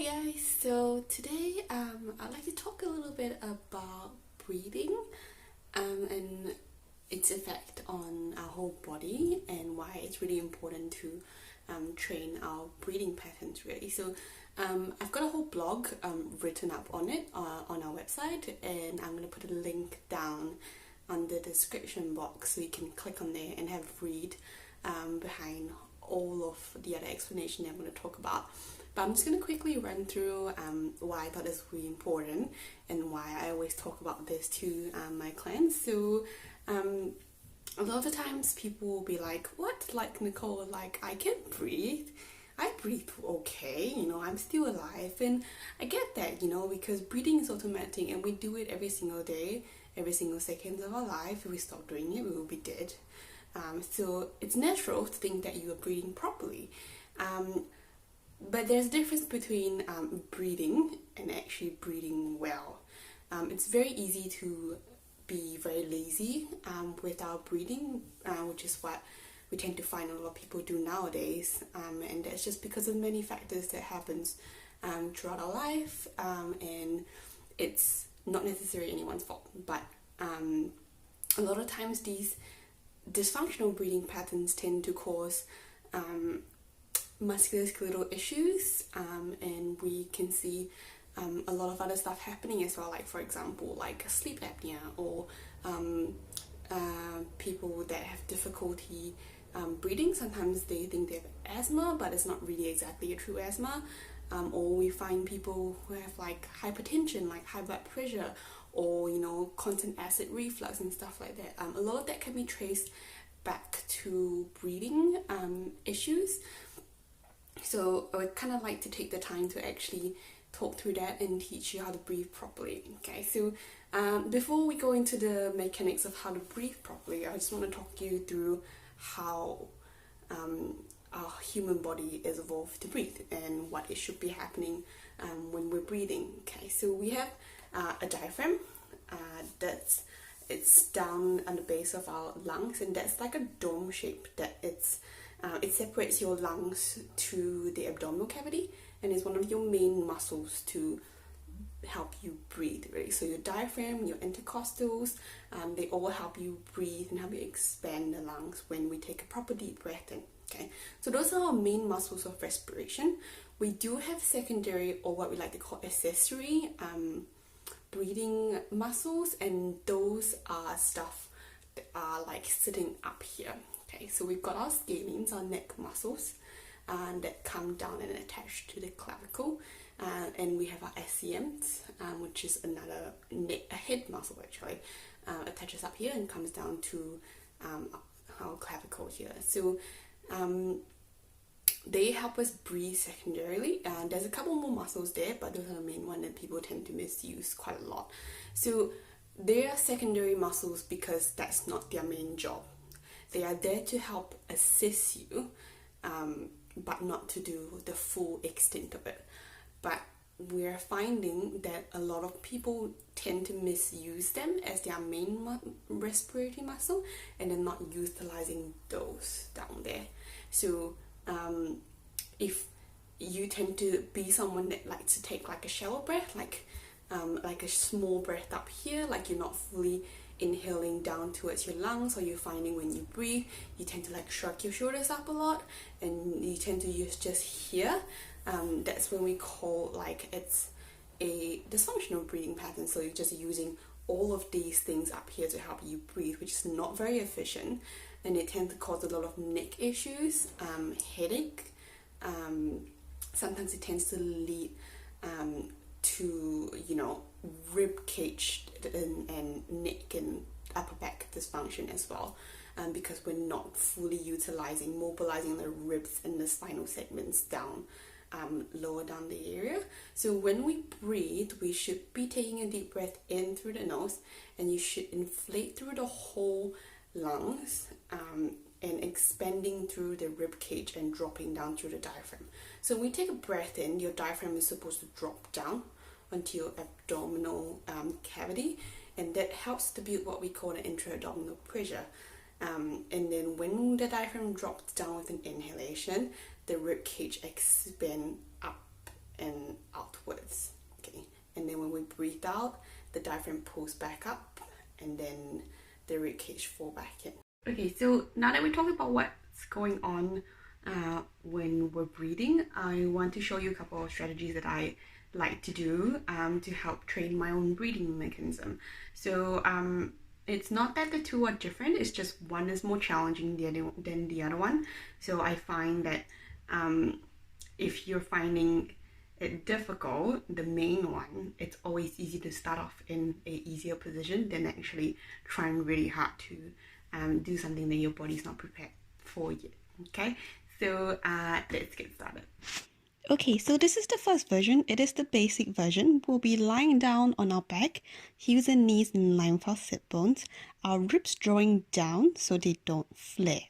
Guys, so today I'd like to talk a little bit about breathing and its effect on our whole body and why it's really important to train our breathing patterns really. I've got a whole blog written up on it on our website, and I'm going to put a link down on the description box so you can click on there and have a read behind all of the other explanation I'm going to talk about. But I'm just going to quickly run through why I thought this was really important and why I always talk about this to my clients. A lot of the times people will be like, what? Like, Nicole, like, I can breathe. I breathe okay, I'm still alive. And I get that, because breathing is automatic and we do it every single day, every single second of our life. If we stop doing it, we will be dead. So it's natural to think that you are breathing properly. But there's a difference between breathing and actually breathing well. It's very easy to be very lazy with our breathing, which is what we tend to find a lot of people do nowadays. And that's just because of many factors that happens throughout our life, and it's not necessarily anyone's fault. But a lot of times these dysfunctional breathing patterns tend to cause musculoskeletal issues, and we can see a lot of other stuff happening as well, like for example like sleep apnea or people that have difficulty breathing. Sometimes they think they have asthma, but it's not really exactly a true asthma, or we find people who have like hypertension, like high blood pressure, or constant acid reflux and stuff like that. A lot of that can be traced back to breathing issues. So I would kind of like to take the time to actually talk through that and teach you how to breathe properly. Okay, so before we go into the mechanics of how to breathe properly, I just want to talk you through how our human body is evolved to breathe and what it should be happening when we're breathing. Okay, so we have a diaphragm it's down on the base of our lungs, and that's like a dome shape that it separates your lungs to the abdominal cavity, and is one of your main muscles to help you breathe, right? So your diaphragm, your intercostals, they all help you breathe and help you expand the lungs when we take a proper deep breath in. Okay, so those are our main muscles of respiration. We do have secondary, or what we like to call accessory breathing muscles, and those are stuff that are like sitting up here. Okay, so we've got our scalenes, our neck muscles, that come down and attach to the clavicle, and we have our SCMs, which is another a head muscle actually, attaches up here and comes down to our clavicle here. So they help us breathe secondarily, and there's a couple more muscles there, but those are the main one that people tend to misuse quite a lot. So they are secondary muscles because that's not their main job. They are there to help assist you, but not to do the full extent of it. But we're finding that a lot of people tend to misuse them as their main respiratory muscle, and they're not utilizing those down there. So if you tend to be someone that likes to take like a shallow breath, like a small breath up here, like you're not fully inhaling down towards your lungs, or you're finding when you breathe you tend to like shrug your shoulders up a lot and you tend to use just here, that's when we call like it's a dysfunctional breathing pattern. So you're just using all of these things up here to help you breathe, which is not very efficient, and it tends to cause a lot of neck issues, headache. Sometimes it tends to lead to rib cage and neck and upper back dysfunction as well, because we're not fully mobilizing the ribs and the spinal segments down lower down the area. So when we breathe, we should be taking a deep breath in through the nose, and you should inflate through the whole lungs, and expanding through the rib cage and dropping down through the diaphragm. So when we take a breath in, your diaphragm is supposed to drop down onto your abdominal cavity, and that helps to build what we call an intra-abdominal pressure. And then when the diaphragm drops down with an inhalation, the rib cage expand up and outwards. Okay, and then when we breathe out, the diaphragm pulls back up, and then the rib cage fall back in. Okay, so now that we talked about what's going on when we're breathing, I want to show you a couple of strategies that I like to do to help train my own breathing mechanism. So it's not that the two are different, it's just one is more challenging than the other one. So I find that if you're finding it difficult, the main one, it's always easy to start off in a easier position than actually trying really hard to do something that your body's not prepared for yet. Okay, so let's get started. Okay, so this is the first version. It is the basic version. We'll be lying down on our back, heels and knees in line with our sit bones, our ribs drawing down so they don't flare.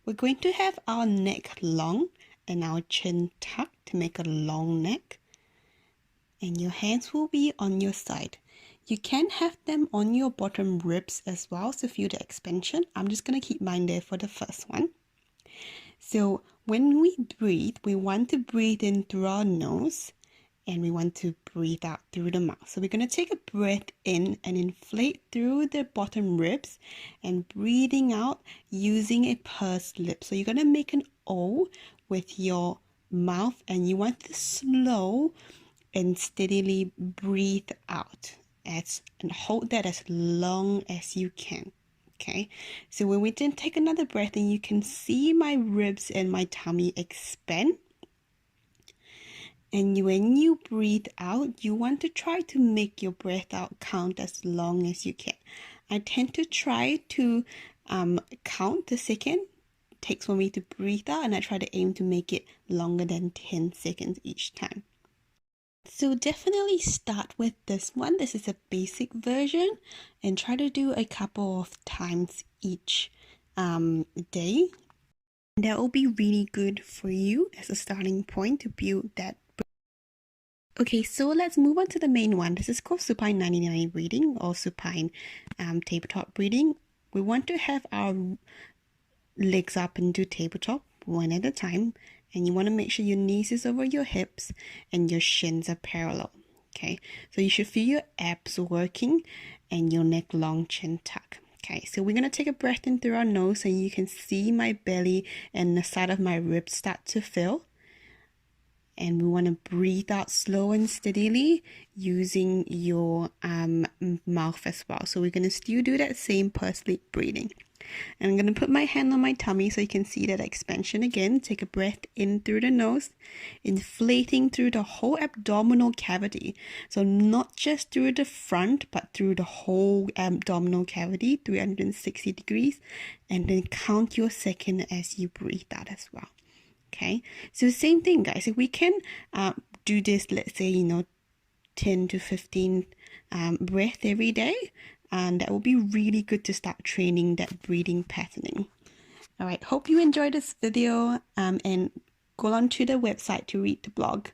We're going to have our neck long and our chin tucked to make a long neck. And your hands will be on your side. You can have them on your bottom ribs as well to feel the expansion. I'm just going to keep mine there for the first one. So when we breathe, we want to breathe in through our nose and we want to breathe out through the mouth. So we're going to take a breath in and inflate through the bottom ribs and breathing out using a pursed lip. So you're going to make an O with your mouth and you want to slow and steadily breathe out and hold that as long as you can. Okay, so when we then take another breath and you can see my ribs and my tummy expand. And when you breathe out, you want to try to make your breath out count as long as you can. I tend to try to count the second it takes for me to breathe out, and I try to aim to make it longer than 10 seconds each time. So definitely start with this one. This is a basic version and try to do a couple of times each day. That will be really good for you as a starting point to build that. Okay, so let's move on to the main one. This is called supine 90-90 breathing or supine tabletop breathing. We want to have our legs up into tabletop one at a time. And you want to make sure your knees is over your hips and your shins are parallel. Okay, so you should feel your abs working and your neck long, chin tuck. Okay, so we're going to take a breath in through our nose and you can see my belly and the side of my ribs start to fill. And we want to breathe out slow and steadily using your mouth as well. So we're going to still do that same pursed lip breathing. And I'm going to put my hand on my tummy so you can see that expansion again. Take a breath in through the nose, inflating through the whole abdominal cavity. So not just through the front, but through the whole abdominal cavity, 360 degrees. And then count your second as you breathe out as well. Okay, so same thing, guys. If we can do this, let's say, 10 to 15 breath every day, and that will be really good to start training that breathing patterning. All right, hope you enjoyed this video and go on to the website to read the blog.